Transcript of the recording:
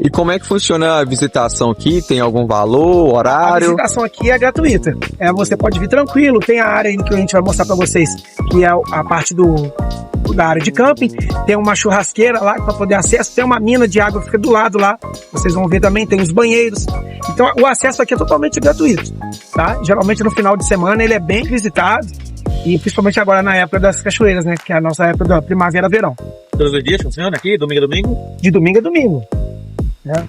E como é que funciona a visitação aqui? Tem algum valor, horário? A visitação aqui é gratuita. Você pode vir tranquilo. Tem a área aí que a gente vai mostrar para vocês, que é a parte da área de camping. Tem uma churrasqueira lá para poder acesso. Tem uma mina de água que fica do lado lá. Vocês vão ver também. Tem os banheiros. Então o acesso aqui é totalmente gratuito, tá? Geralmente no final de semana ele é bem visitado. E principalmente agora na época das cachoeiras, né? Que é a nossa época da primavera-verão. Todos os dias funciona aqui? Domingo a domingo? De domingo a domingo, né?